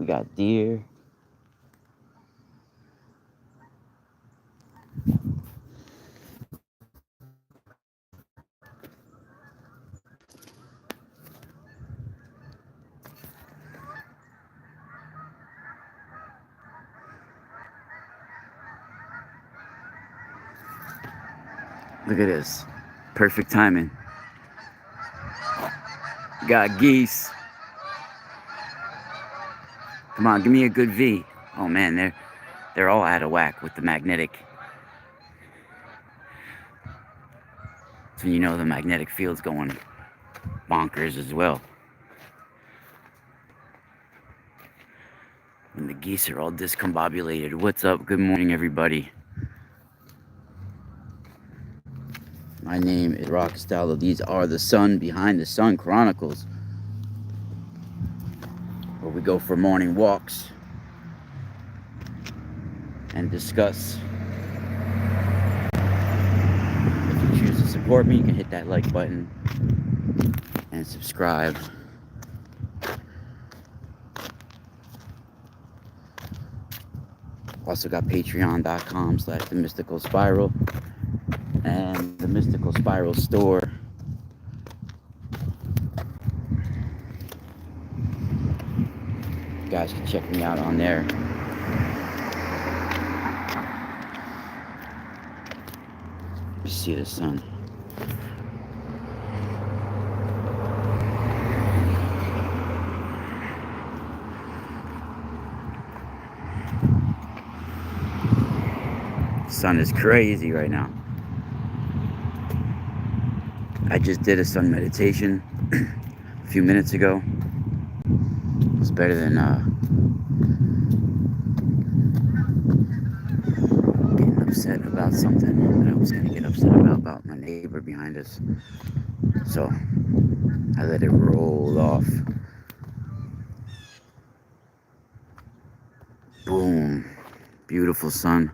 got deer. Look at this. Perfect timing. Got geese. Come on, give me a good V. Oh man, they're all out of whack with the magnetic. So you know the magnetic field's going bonkers as well. And the geese are all discombobulated. What's up? Good morning, everybody. My name is Rockstyle. These are the Behind the Sun Chronicles, where we go for morning walks and discuss. If you choose to support me, you can hit that like button and subscribe. Also got patreon.com/The Mystical Spiral and the Mystical Spiral store. You guys can check me out on there. You see the sun. The sun is crazy right now. I just did a sun meditation a few minutes ago. It's better than getting upset about something that I was going to get upset about my neighbor behind us. So I let it roll off. Boom. Beautiful sun.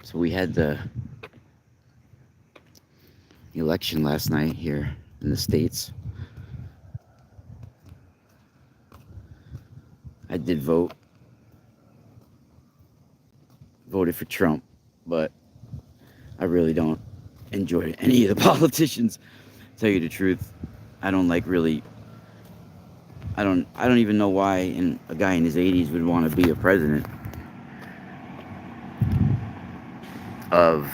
So we had the election last night here in the States. I did voted for Trump, but I really don't enjoy any of the politicians. To tell you the truth, I don't even know why a guy in his 80s would want to be a president of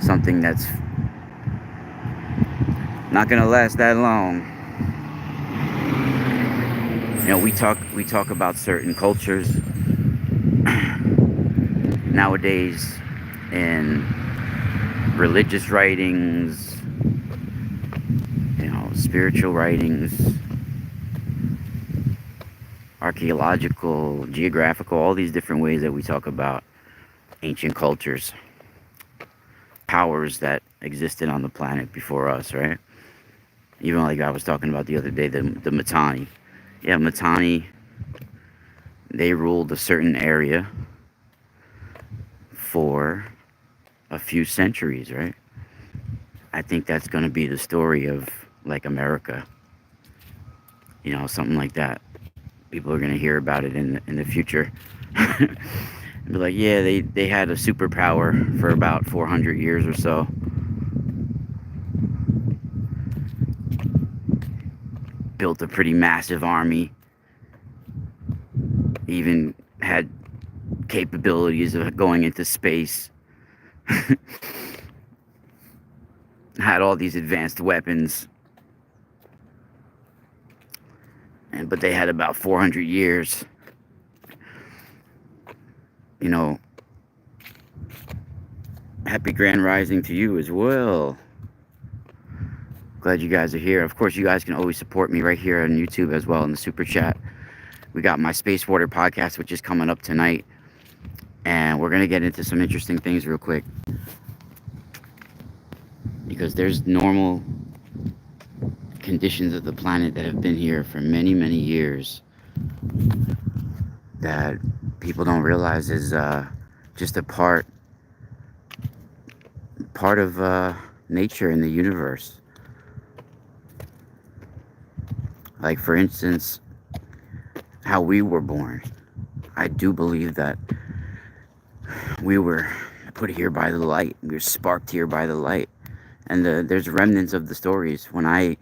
something that's not gonna last that long. You know, we talk about certain cultures nowadays in religious writings, you know, spiritual writings, archaeological, geographical, all these different ways that we talk about ancient cultures, powers that existed on the planet before us, right? Even like I was talking about the other day, the Mitanni. Yeah, Mitanni, they ruled a certain area for a few centuries, right? I think that's going to be the story of like America, you know, something like that. People are going to hear about it in the future. Be like, yeah, they had a superpower for about 400 years or so. Built a pretty massive army. Even had capabilities of going into space. Had all these advanced weapons. But they had about 400 years. You know, happy grand rising to you as well. Glad you guys are here. Of course, you guys can always support me right here on YouTube as well in the super chat. We got my Space Water podcast, which is coming up tonight. And we're going to get into some interesting things real quick. Because there's normal conditions of the planet that have been here for many, many years that people don't realize is just a part of nature in the universe. Like, for instance, how we were born. I do believe that we were put here by the light. We were sparked here by the light. And there's remnants of the stories. When I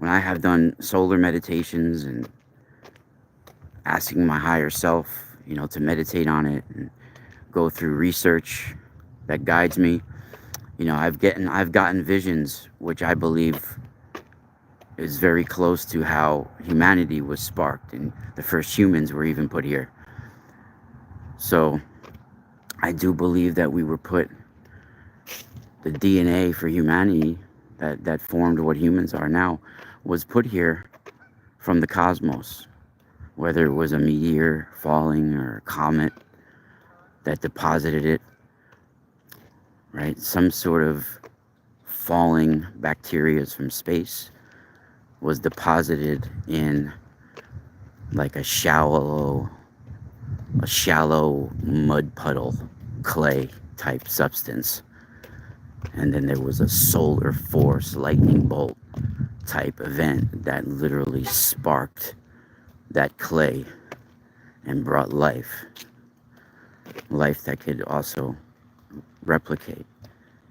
have done solar meditations and asking my higher self, to meditate on it and go through research that guides me, I've gotten visions which I believe is very close to how humanity was sparked and the first humans were even put here. So I do believe that we were put, the DNA for humanity that formed what humans are now was put here from the cosmos, whether it was a meteor falling or a comet that deposited it, right? Some sort of falling bacteria from space was deposited in like a shallow mud puddle, clay type substance. And then there was a solar force lightning bolt type event that literally sparked that clay and brought life that could also replicate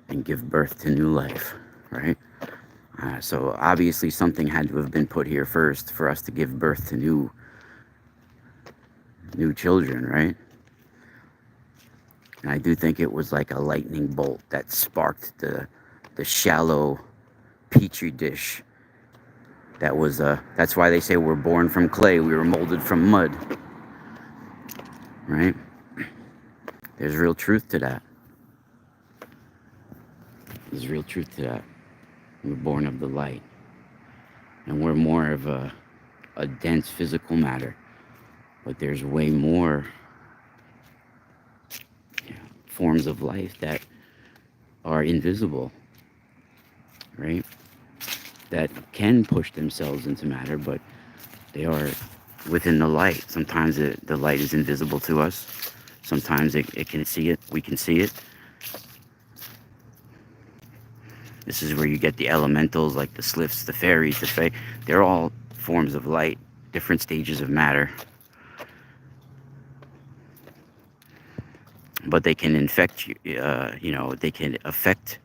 and give birth to new life, right? So obviously something had to have been put here first for us to give birth to new children, right? And I do think it was like a lightning bolt that sparked the shallow petri dish. That's why they say we're born from clay. We were molded from mud, right? There's real truth to that. There's real truth to that. We're born of the light. And we're more of a dense physical matter. But there's way more forms of life that are invisible, right? That can push themselves into matter, but they are within the light. Sometimes the light is invisible to us. Sometimes it can see it. We can see it. This is where you get the elementals like the sliffs, the fairies, the fae. They're all forms of light, different stages of matter. But they can infect you, they can affect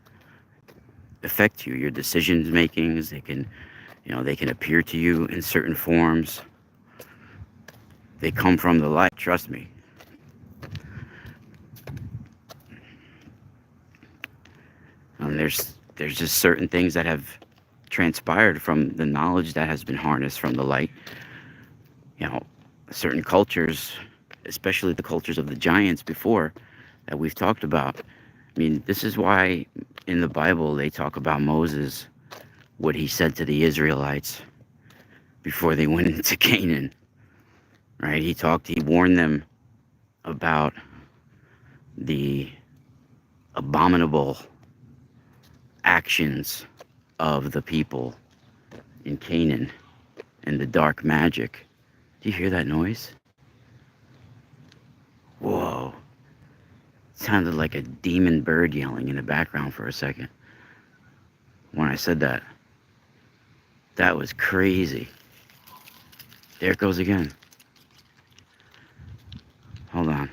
you, your decisions makings. They can, they can appear to you in certain forms. They come from the light, trust me. And there's just certain things that have transpired from the knowledge that has been harnessed from the light. Certain cultures, especially the cultures of the giants before that we've talked about. I mean, this is why in the Bible they talk about Moses, what he said to the Israelites before they went into Canaan, right? He warned them about the abominable actions of the people in Canaan and the dark magic. Do you hear that noise? Whoa. It sounded like a demon bird yelling in the background for a second. When I said that, that was crazy. There it goes again. Hold on.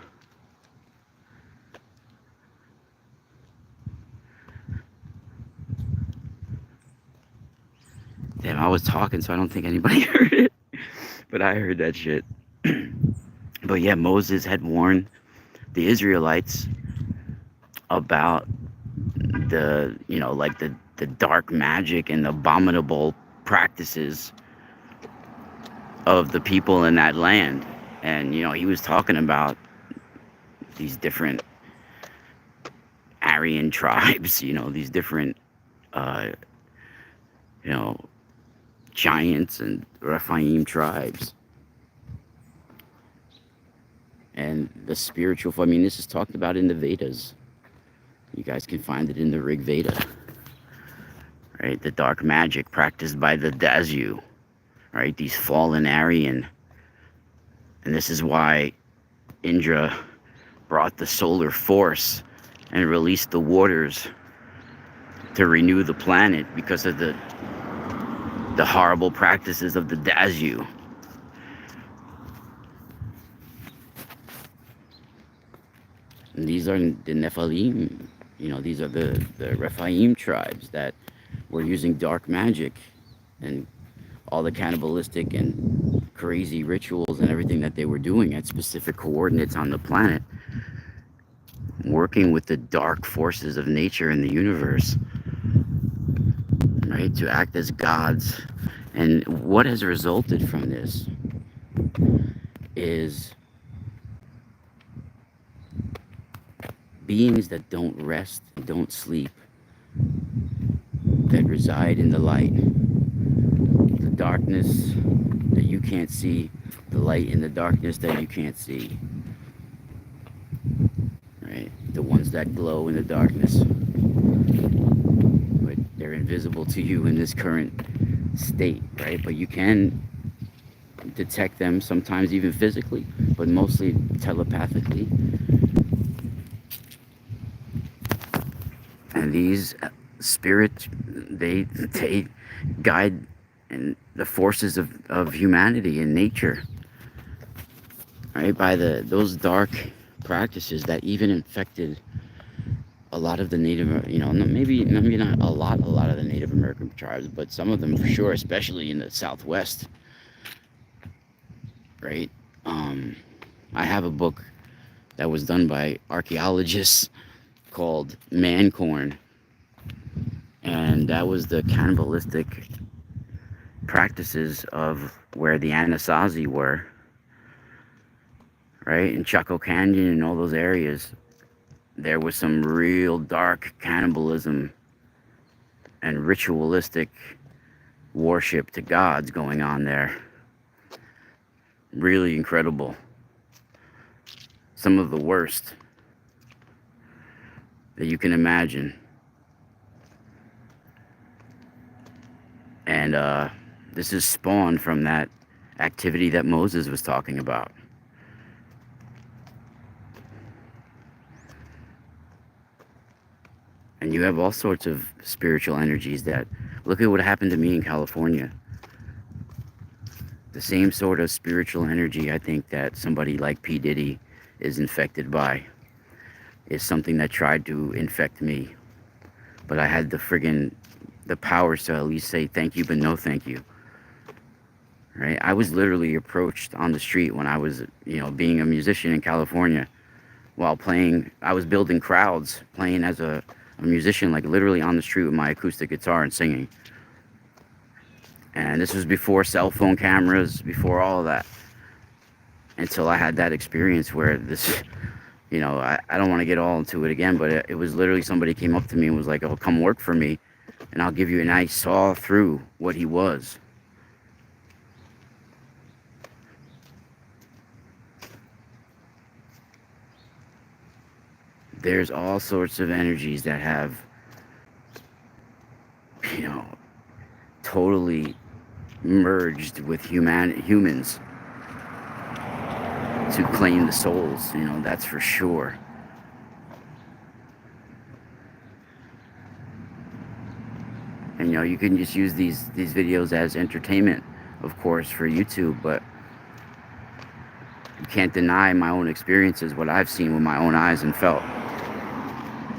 Damn, I was talking, so I don't think anybody heard it. But I heard that shit. But yeah, Moses had warned the Israelites about the dark magic and the abominable practices of the people in that land. And, he was talking about these different Aryan tribes, these different, giants and Rephaim tribes. And the spiritual, this is talked about in the Vedas. You guys can find it in the Rig Veda, right? The dark magic practiced by the Dazu, right? These fallen Aryan. And this is why Indra brought the solar force and released the waters to renew the planet, because of the horrible practices of the Dazu. And these are the Nephilim, these are the Rephaim tribes that were using dark magic and all the cannibalistic and crazy rituals and everything that they were doing at specific coordinates on the planet, working with the dark forces of nature and the universe, right, to act as gods. And what has resulted from this is beings that don't rest, don't sleep, that reside in the light, the darkness that you can't see, the light in the darkness that you can't see, right? The ones that glow in the darkness, but they're invisible to you in this current state, right? But you can detect them sometimes even physically, but mostly telepathically. And these spirits, they guide and the forces of humanity and nature, right? By those dark practices that even infected a lot of the Native, maybe not a lot of the Native American tribes, but some of them for sure, especially in the Southwest, right? I have a book that was done by archaeologists called Mancorn, and that was the cannibalistic practices of where the Anasazi were, right? In Chaco Canyon and all those areas, there was some real dark cannibalism and ritualistic worship to gods going on there. Really incredible. Some of the worst that you can imagine. And this is spawned from that activity that Moses was talking about. And you have all sorts of spiritual energies that, look at what happened to me in California. The same sort of spiritual energy, I think, that somebody like P. Diddy is infected by is something that tried to infect me. But I had the powers to at least say thank you, but no thank you. Right? I was literally approached on the street when I was, being a musician in California while playing. I was building crowds, playing as a musician, like literally on the street with my acoustic guitar and singing. And this was before cell phone cameras, before all of that. Until I had that experience where this, I don't want to get all into it again, but it was literally somebody came up to me and was like, oh, come work for me, and I'll give you, and I saw through what he was. There's all sorts of energies that have, totally merged with humans to claim the souls, that's for sure. And you can just use these videos as entertainment, of course, for YouTube, but you can't deny my own experiences, what I've seen with my own eyes and felt.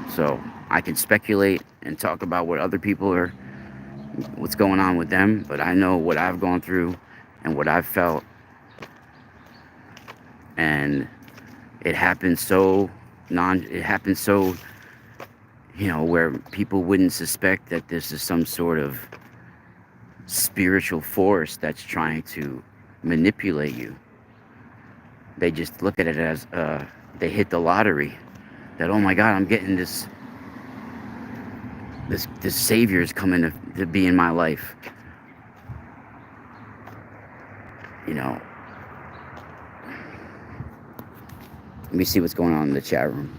So I can speculate and talk about what other people are, what's going on with them, but I know what I've gone through and what I've felt. And it happened so where people wouldn't suspect that this is some sort of spiritual force that's trying to manipulate you. They just look at it as they hit the lottery, that, oh my God, I'm getting this savior is coming to be in my life. Let me see what's going on in the chat room.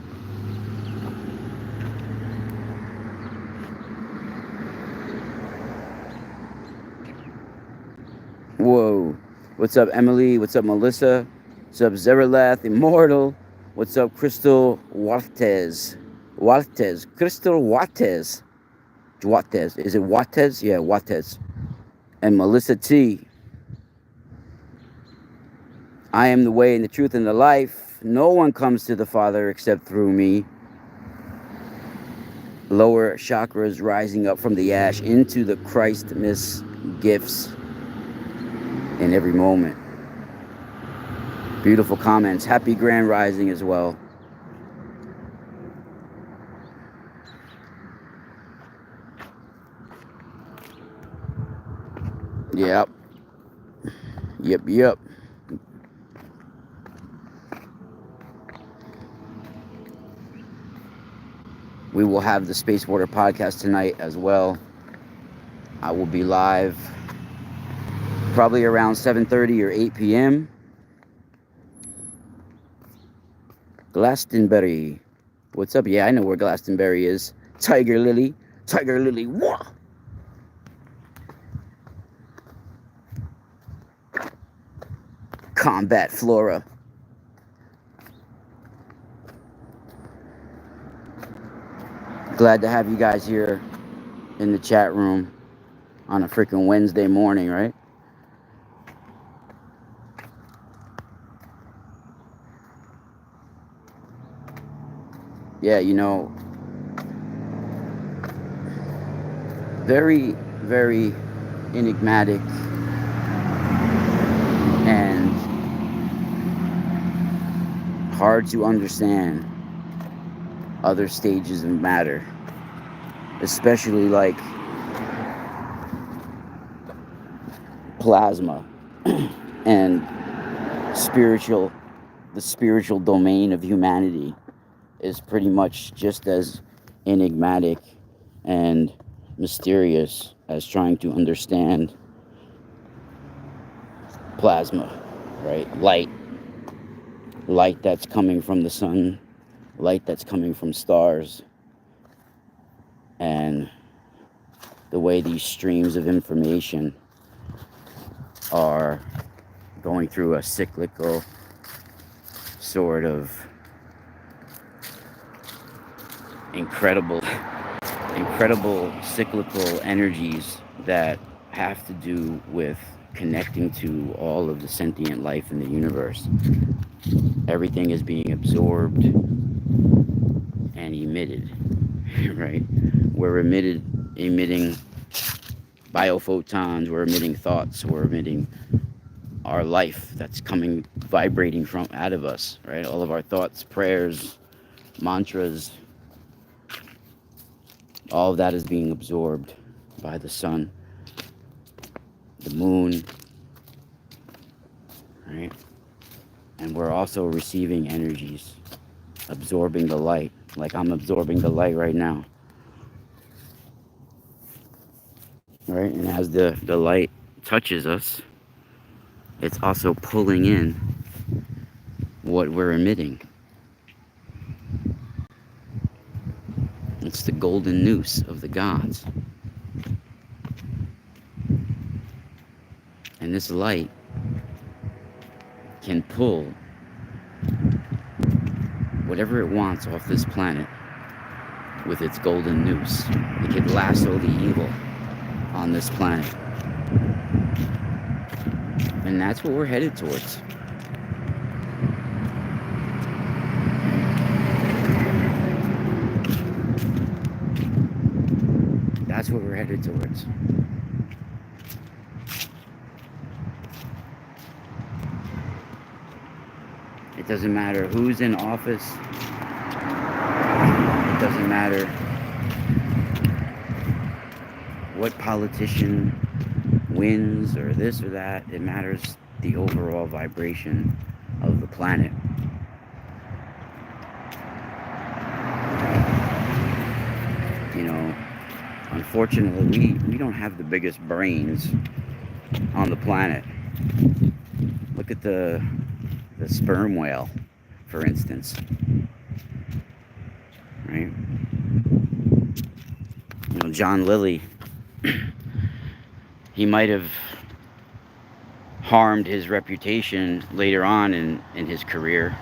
What's up, Emily? What's up, Melissa? What's up, Zeralath Immortal? What's up, Crystal Waltez? Crystal Waltez. Is it Watez? Yeah, Watez. And Melissa T. I am the way and the truth and the life. No one comes to the Father except through me. Lower chakras rising up from the ash into the Christmas gifts in every moment. Beautiful comments. Happy Grand Rising as well. Yep. We will have the Space Water podcast tonight as well. I will be live probably around 7:30 or 8 p.m. Glastonbury. What's up? Yeah, I know where Glastonbury is. Tiger Lily. Whoa! Combat Flora. Glad to have you guys here in the chat room on a freaking Wednesday morning, right? Yeah, very, very enigmatic and hard to understand other stages of matter, especially like plasma and the spiritual domain of humanity is pretty much just as enigmatic and mysterious as trying to understand plasma, right? Light that's coming from the sun, light that's coming from stars, and the way these streams of information are going through a cyclical sort of incredible cyclical energies that have to do with connecting to all of the sentient life in the universe. Everything is being absorbed and emitted, right? We're emitting biophotons, we're emitting thoughts, we're emitting our life that's coming, vibrating from out of us, right? All of our thoughts, prayers, mantras, all of that is being absorbed by the sun, the moon, right? And we're also receiving energies, absorbing the light, like I'm absorbing the light right now, right? And as the light touches us, it's also pulling in what we're emitting. It's the golden noose of the gods. And this light can pull whatever it wants off this planet with its golden noose. It can lasso the evil on this planet. And that's what we're headed towards. That's what we're headed towards. It doesn't matter who's in office. It doesn't matter what politician wins or this or that. It matters the overall vibration of the planet. Unfortunately, we don't have the biggest brains on the planet. Look at the sperm whale, for instance, right? John Lilly, he might have harmed his reputation later on in his career,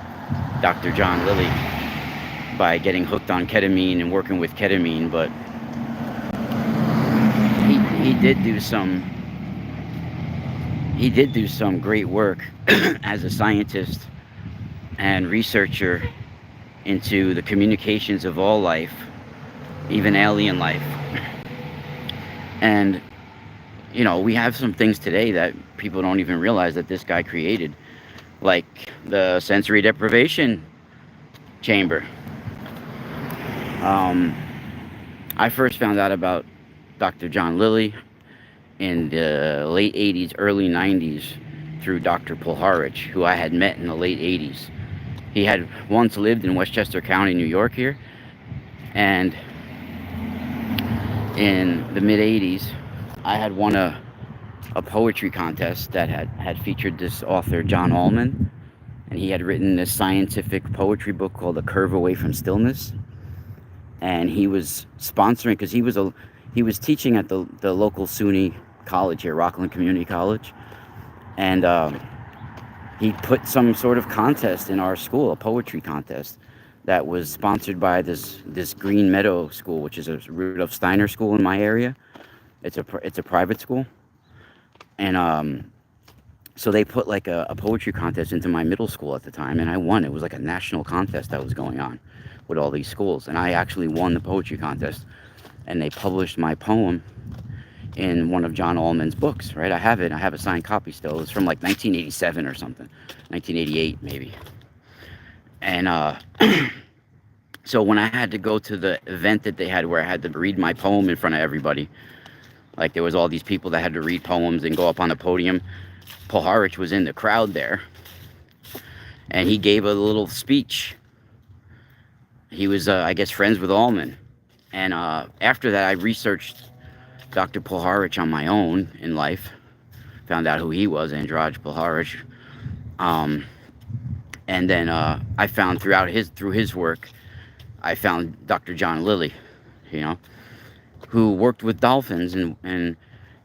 Dr. John Lilly, by getting hooked on ketamine and working with ketamine. But he did do some great work as a scientist and researcher into the communications of all life, even alien life. And we have some things today that people don't even realize that this guy created, like the sensory deprivation chamber. I first found out about Dr. John Lilly in the late 80s, early 90s through Dr. Pulharich, who I had met in the late 80s. He had once lived in Westchester County, New York here, and in the mid 80s, I had won a poetry contest that had featured this author, John Allman, and he had written this scientific poetry book called A Curve Away from Stillness. And he was sponsoring, because he was teaching at the local SUNY college here, Rockland Community College, and he put some sort of contest in our school, a poetry contest that was sponsored by this Green Meadow School, which is a Rudolf Steiner school in my area. It's a private school, and so they put like a poetry contest into my middle school at the time, and I won. It was like a national contest that was going on with all these schools, and I actually won the poetry contest, and they published my poem in one of John Allman's books, right? I have a signed copy still. It's from like 1987 or something, 1988 maybe. And so when I had to go to the event that they had where I had to read my poem in front of everybody, like there was all these people that had to read poems and go up on the podium, Pulharich was in the crowd there, and he gave a little speech. He was, I guess, friends with Allman. And after that, I researched Dr. Pulharich on my own in life. Found out who he was, Andraj Pulharich. And then I found through his work, I found Dr. John Lilly, who worked with dolphins. And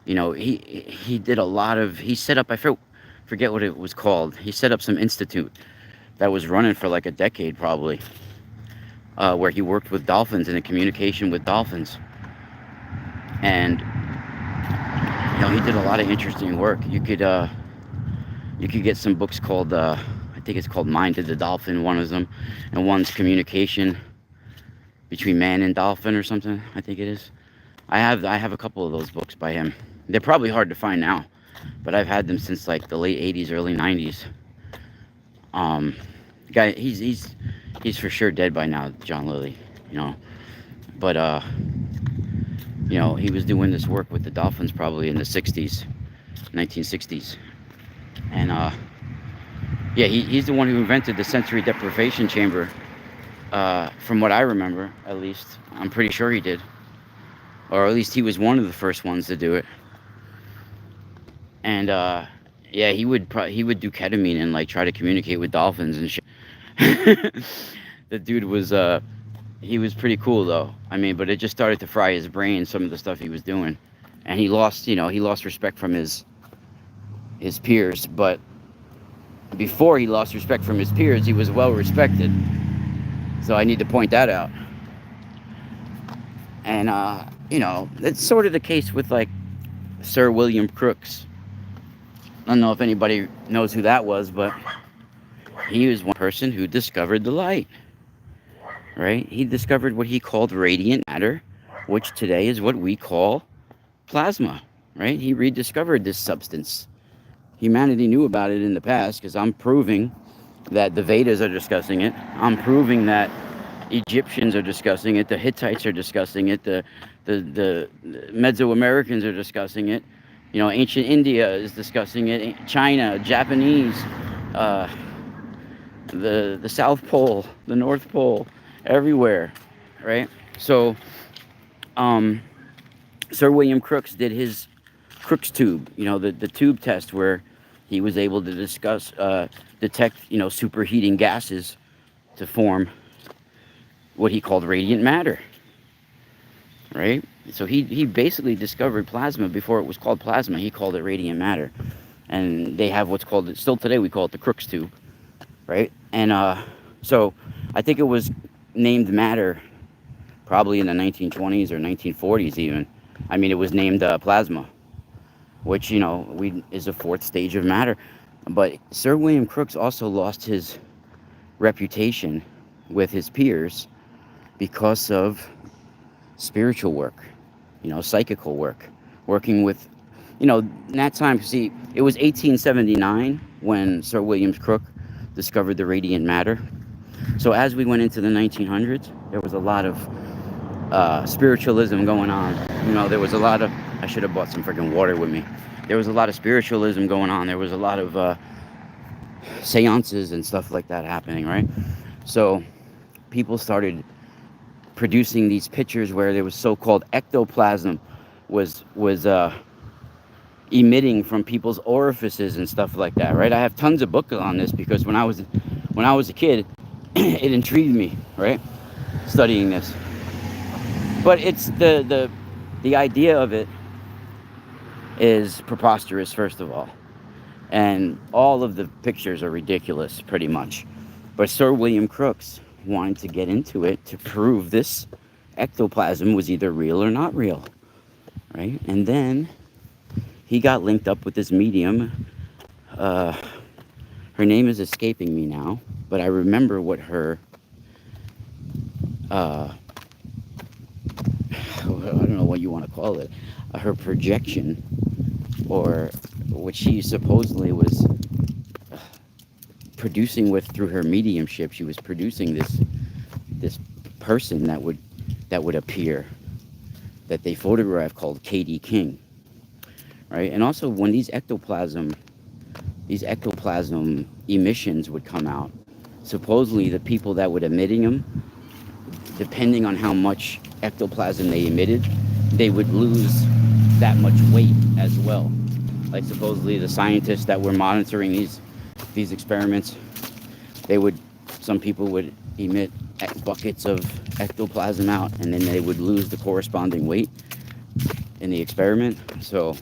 he did a lot of, he set up, I forget what it was called. He set up some institute that was running for like a decade probably. Where he worked with dolphins and the communication with dolphins. And he did a lot of interesting work. You could get some books called I think it's called Mind of the Dolphin, one of them, and one's Communication Between Man and Dolphin or something, I think it is. I have a couple of those books by him. They're probably hard to find now, but I've had them since like the late 80s, early 90s. Guy, he's for sure dead by now, John Lilly, but he was doing this work with the dolphins probably in the 60s, 1960s, and he's the one who invented the sensory deprivation chamber, from what I remember, at least. I'm pretty sure he did, or at least he was one of the first ones to do it. And he would do ketamine and like try to communicate with dolphins and shit. The dude was he was pretty cool though. I mean, but it just started to fry his brain, some of the stuff he was doing, and he lost respect from his peers. But before he lost respect from his peers, he was well respected. So I need to point that out. And it's sort of the case with like Sir William Crookes. I don't know if anybody knows who that was, but he was one person who discovered the light, right? He discovered what he called radiant matter, which today is what we call plasma, right? He rediscovered this substance. Humanity knew about it in the past, because I'm proving that the Vedas are discussing it. I'm proving that Egyptians are discussing it. The Hittites are discussing it. The Mesoamericans are discussing it. Ancient India is discussing it. China, Japanese, the South Pole, the North Pole, everywhere, right? So, Sir William Crookes did his Crookes tube, the tube test where he was able to detect, superheating gases to form what he called radiant matter, right? So he basically discovered plasma before it was called plasma. He called it radiant matter. and they have what's called, still today we call it the Crookes tube, right? And so I think it was named matter probably in the 1920s or 1940s even. I mean, it was named plasma, which, is a fourth stage of matter. But Sir William Crookes also lost his reputation with his peers because of spiritual work, psychical work, working with, in that time, see, it was 1879 when Sir William Crookes discovered the radiant matter. So as we went into the 1900s, there was a lot of spiritualism going on. There was a lot of, I should have bought some freaking water with me. There was a lot of spiritualism going on. There was a lot of seances and stuff like that happening, right? So people started producing these pictures where there was so-called ectoplasm was emitting from people's orifices and stuff like that, right? I have tons of books on this because when I was a kid, it intrigued me, right? Studying this. But it's the idea of it is preposterous, first of all. And all of the pictures are ridiculous, pretty much. But Sir William Crookes wanted to get into it to prove this ectoplasm was either real or not real, right? And then he got linked up with this medium. Her name is escaping me now, but I remember what her I don't know what you want to call it, her projection, or what she supposedly was producing with through her mediumship. She was producing this person that would appear, that they photographed, called Katie King, right? And also when these ectoplasm emissions would come out, supposedly the people that would emitting them, depending on how much ectoplasm they emitted, they would lose that much weight as well. Like supposedly the scientists that were monitoring these experiments, some people would emit buckets of ectoplasm out, and then they would lose the corresponding weight in the experiment. So,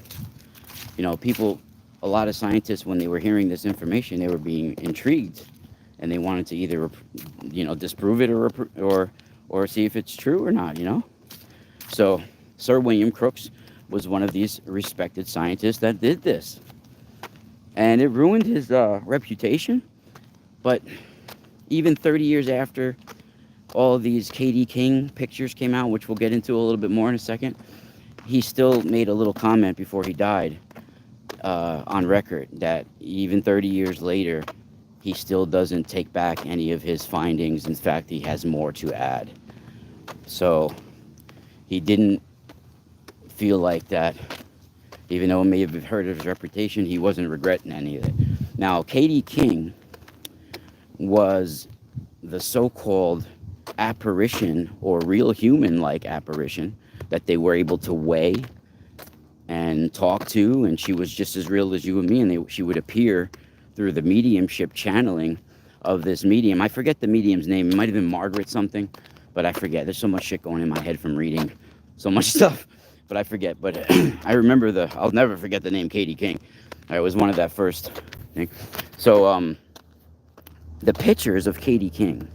a lot of scientists, when they were hearing this information, they were being intrigued, and they wanted to either, disprove it or see if it's true or not, So Sir William Crookes was one of these respected scientists that did this. And it ruined his reputation. But even 30 years after all of these Katie King pictures came out, which we'll get into a little bit more in a second, he still made a little comment before he died on record that even 30 years later, he still doesn't take back any of his findings. In fact, he has more to add. So he didn't feel like that, even though it may have hurt his reputation, he wasn't regretting any of it. Now, Katie King was the so-called apparition, or real human-like apparition, that they were able to weigh and talk to, and she was just as real as you and me, and she would appear through the mediumship channeling of this medium. I forget the medium's name. It might have been Margaret something, but I forget. There's so much shit going in my head from reading so much stuff, but I forget. But I remember I'll never forget the name Katie King. It was one of that first thing. So the pictures of Katie King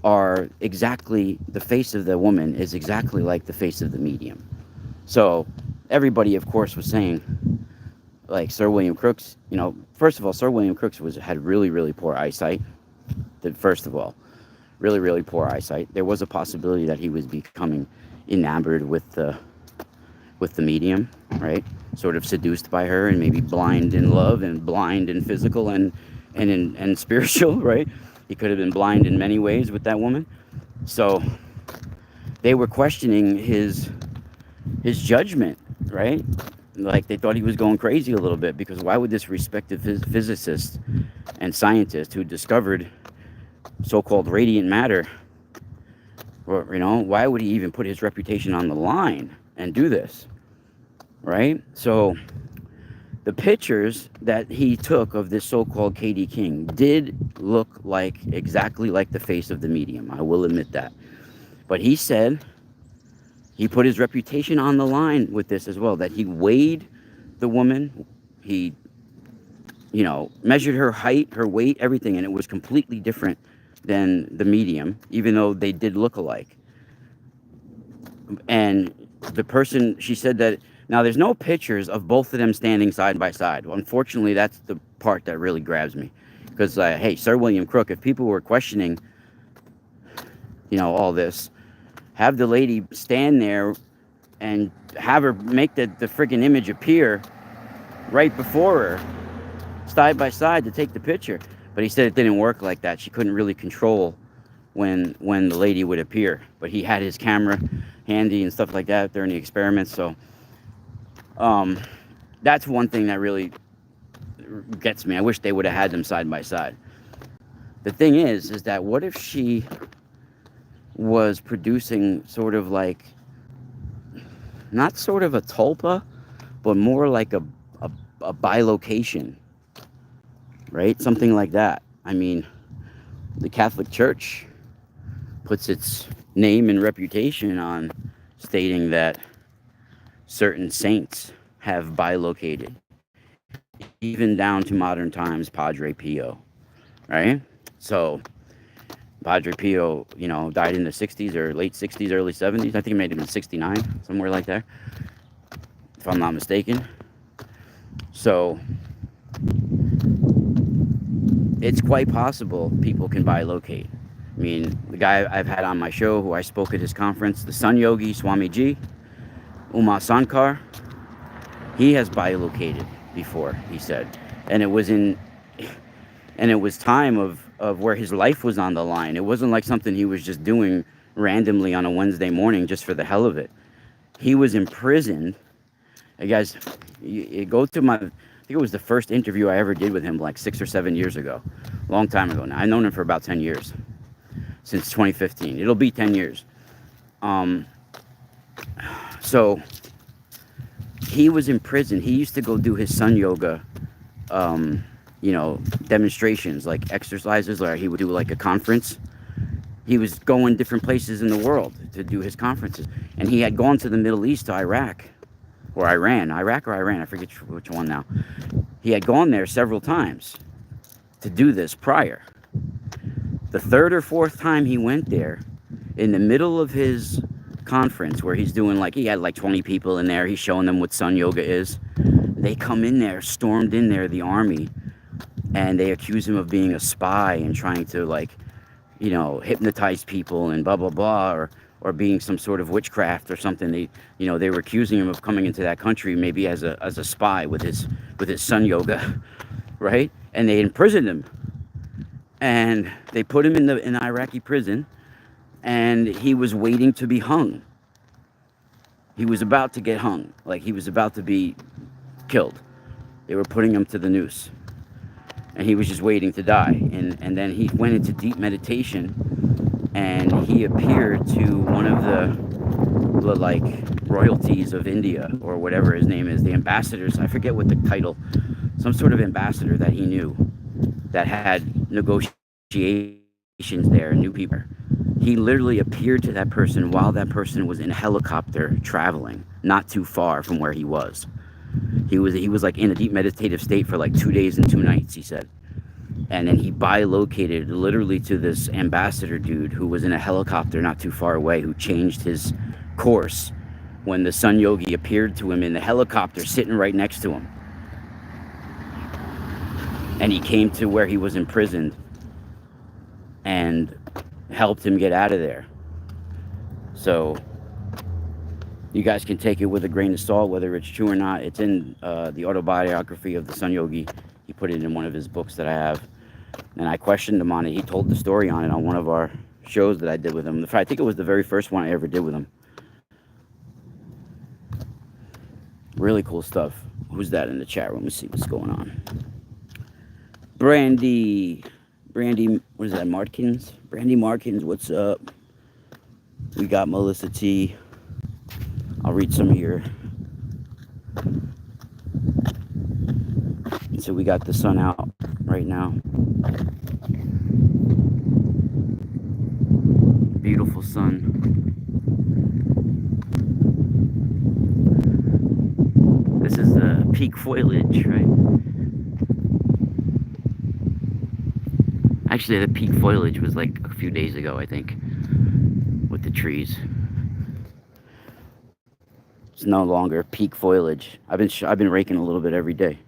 are exactly, the face of the woman is exactly like the face of the medium. So everybody, of course, was saying, like, Sir William Crookes, first of all, Sir William Crookes had really, really poor eyesight. First of all, really, really poor eyesight. There was a possibility that he was becoming enamored with the medium, right? Sort of seduced by her, and maybe blind in love and blind in physical and spiritual, right? He could have been blind in many ways with that woman. So they were questioning his judgment, right? Like, they thought he was going crazy a little bit, because why would this respected physicist and scientist who discovered so-called radiant matter, why would he even put his reputation on the line and do this, right? So the pictures that he took of this so-called Katie King did look exactly like the face of the medium. I will admit that. But he said he put his reputation on the line with this as well, that he weighed the woman. He measured her height, her weight, everything, and it was completely different than the medium, even though they did look alike. And the person, she said that, now there's no pictures of both of them standing side by side. Unfortunately, that's the part that really grabs me. Because, hey, Sir William Crook, if people were questioning, all this, have the lady stand there and have her make the freaking image appear right before her, side by side, to take the picture. But he said it didn't work like that. She couldn't really control when the lady would appear. But he had his camera handy and stuff like that during the experiments. So that's one thing that really gets me. I wish they would have had them side by side. The thing is that what if she was producing sort of like, not sort of a tulpa, but more like a bilocation, right? Something like that. I mean, the Catholic Church puts its name and reputation on stating that certain saints have bilocated, even down to modern times, Padre Pio, right? So Padre Pio, died in the 60s or late 60s, early 70s. I think it may have been 69, somewhere like that, if I'm not mistaken. So it's quite possible people can bilocate. I mean, the guy I've had on my show, who I spoke at his conference, the Sun Yogi, Swamiji, Uma Sankar, he has bilocated before, he said. And it was time of where his life was on the line. It wasn't like something he was just doing randomly on a Wednesday morning just for the hell of it. He was imprisoned. Hey guys, you go to I think it was the first interview I ever did with him, like 6 or 7 years ago. A long time ago now. I've known him for about 10 years. Since 2015. It'll be 10 years. So he was in prison. He used to go do his sun yoga demonstrations, like exercises, or he would do like a conference. He was going different places in the world to do his conferences. And he had gone to the Middle East, to Iraq or Iran, I forget which one now. He had gone there several times to do this prior. The third or fourth time he went there, in the middle of his conference, where he's doing, like, he had like 20 people in there, he's showing them what sun yoga is. They come in there, stormed in there, the army, and they accuse him of being a spy and trying to, like, hypnotize people and blah blah blah, or being some sort of witchcraft or something. They were accusing him of coming into that country maybe as a spy with his sun yoga, right? And they imprisoned him, and they put him in an Iraqi prison, and he was waiting to be hung. He was about to get hung, like he was about to be killed. They were putting him to the noose, and he was just waiting to die. And then he went into deep meditation, and he appeared to one of the like royalties of India, or whatever his name is, the ambassadors. I forget what the title, some sort of ambassador that he knew that had negotiations there, knew people. He literally appeared to that person while that person was in a helicopter traveling not too far from where he was. He was like in a deep meditative state for like 2 days and 2 nights, he said. And then he bilocated literally to this ambassador dude who was in a helicopter not too far away, who changed his course when the Sun Yogi appeared to him in the helicopter sitting right next to him. And he came to where he was imprisoned and helped him get out of there. So you guys can take it with a grain of salt, whether it's true or not. It's in the autobiography of the Sun Yogi. He put it in one of his books that I have. And I questioned him on it. He told the story on it on one of our shows that I did with him. I think it was the very first one I ever did with him. Really cool stuff. Who's that in the chat room? Let's see what's going on. Brandy, what is that, Markins? Brandy Markins, what's up? We got Melissa T. I'll read some here. So we got the sun out right now. Beautiful sun. This is the peak foliage, right? Actually, the peak foliage was like a few days ago, I think, with the trees. It's no longer peak foliage. I've been raking a little bit every day.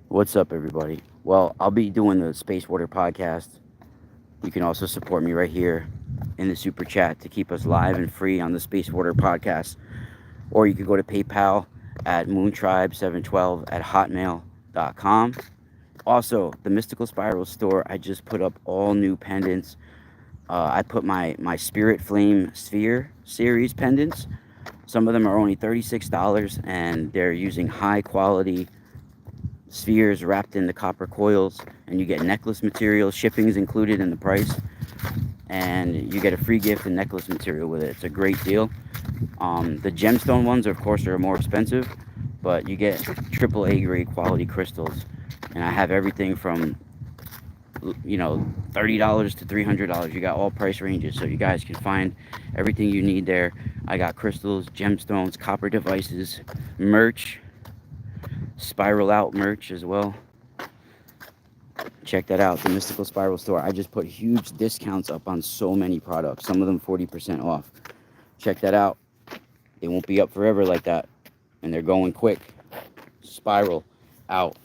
What's up, everybody? Well, I'll be doing the Space Water podcast. You can also support me right here in the super chat to keep us live and free on the Space Water podcast. Or you could go to PayPal at moontribe712@hotmail.com. Also, the Mystical Spiral store, I just put up all new pendants. I put my Spirit Flame Sphere series pendants. Some of them are only $36, and they're using high quality spheres wrapped in the copper coils, and you get necklace material. Shipping's included in the price, and you get a free gift and necklace material with it. It's a great deal. The gemstone ones, of course, are more expensive, but you get AAA grade quality crystals, and I have everything from $30 to $300. You got all price ranges, so you guys can find everything you need there. I got crystals, gemstones, copper devices, merch, spiral out merch as well. Check that out, the Mystical Spiral store. I just put huge discounts up on so many products, some of them 40% off. Check that out. They won't be up forever like that, and they're going quick. Spiral out.